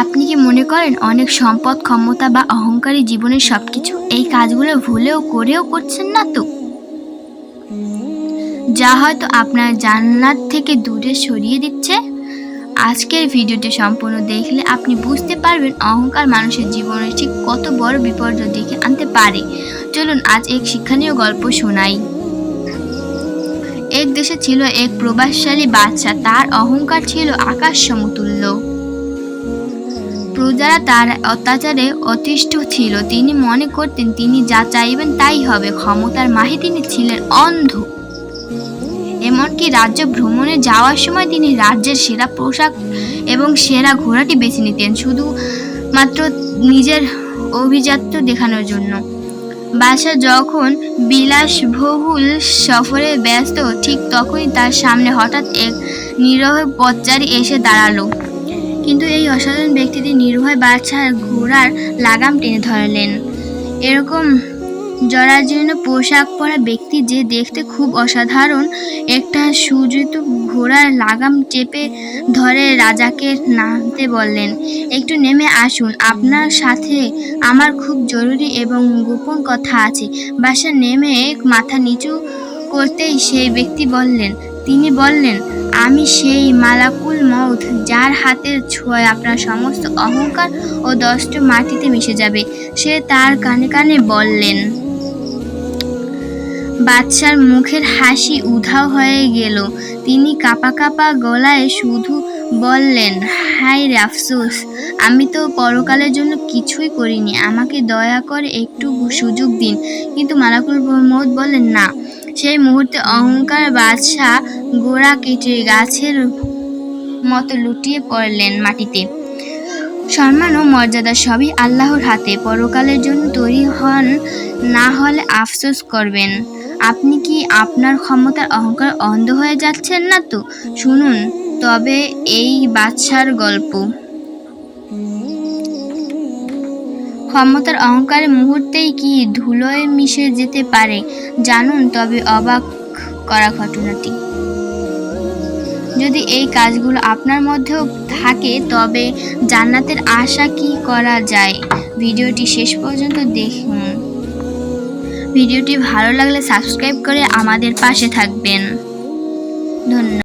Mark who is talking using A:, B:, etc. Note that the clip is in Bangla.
A: আপনি কি মনে করেন অনেক সম্পদ, ক্ষমতা বা অহংকারী জীবনের সবকিছু? এই কাজগুলো ভুলেও করেও করছেন না তো, যা হয়তো আপনার জান্নাত থেকে দূরে সরিয়ে দিচ্ছে? আজকের ভিডিওটি সম্পূর্ণ দেখলে আপনি বুঝতে পারবেন অহংকার মানুষের জীবনে ঠিক কত বড় বিপর্যয় ডেকে আনতে পারে। চলুন আজ এক শিক্ষণীয় গল্প শোনাই। এক দেশে ছিল এক প্রভাবশালী বাদশা। তার অহংকার ছিল আকাশ সমতুল্য। প্রজারা তার অত্যাচারে অতিষ্ঠ ছিল। তিনি মনে করতেন তিনি যা চাইবেন তাই হবে। ক্ষমতার মাহে তিনি ছিলেন অন্ধ। এমনকি রাজ্য ভ্রমণে যাওয়ার সময় তিনি রাজ্যের সেরা পোশাক এবং সেরা ঘোড়াটি বেছে নিতেন শুধুমাত্র নিজের অভিজাত্য দেখানোর জন্য। বাদশা যখন বিলাসবহুল সফরে ব্যস্ত, ঠিক তখনই তার সামনে হঠাৎ এক নিরীহ পথচারী এসে দাঁড়ালো। কিন্তু এই অসাধারণ ব্যক্তিটি নির্ভয় বাদশার ঘোড়ার লাগাম টেনে ধরলেন। এরকম জরাজীর্ণ পোশাক পরা ব্যক্তি যে দেখতে খুব অসাধারণ, একটা সুজুত ঘোড়ার লাগাম চেপে ধরে রাজাকে নামতে বললেন। একটু নেমে আসুন, আপনার সাথে আমার খুব জরুরি এবং গোপন কথা আছে। বাদশা নেমে মাথা নিচু করতেই সেই ব্যক্তি তিনি বললেন, আমি সেই মালাকুল মউত যার হাতের ছোঁয়ায় আপনার সমস্ত অহংকার ও দষ্ট মাটিতে মিশে যাবে। সে তার কানে কানে বললেন। বাদশার মুখের হাসি উধাও হয়ে গেল। তিনি কাঁপা কাঁপা গলায় শুধু বললেন, হায় রে আফসোস, আমি তো পরকালের জন্য কিছুই করিনি, আমাকে দয়া করে একটু সুযোগ দিন। কিন্তু মালাকুল মউত বললেন, না। সেই মুহূর্তে অহংকার বাদশা গোড়া কেটে গাছের মতো লুটিয়ে পড়লেন মাটিতে। সম্মান ও মর্যাদা সবই আল্লাহর হাতে। পরকালের জন্য তৈরি হন, না হলে আফসোস করবেন। আপনি কি আপনার ক্ষমতার অহংকার অন্ধ হয়ে যাচ্ছেন না তো? শুনুন তবে এই বাদশার গল্প। ক্ষমতার অহংকারের মুহূর্তেই কি ধুলোয় মিশে যেতে পারে জানুন তবে অবাক করা ঘটনাটি। যদি এই কাজগুলো আপনার মধ্যেও থাকে তবে জান্নাতের আশা কি করা যায়? ভিডিওটি শেষ পর্যন্ত দেখুন। ভিডিওটি ভালো লাগলে সাবস্ক্রাইব করে আমাদের পাশে থাকবেন। ধন্যবাদ।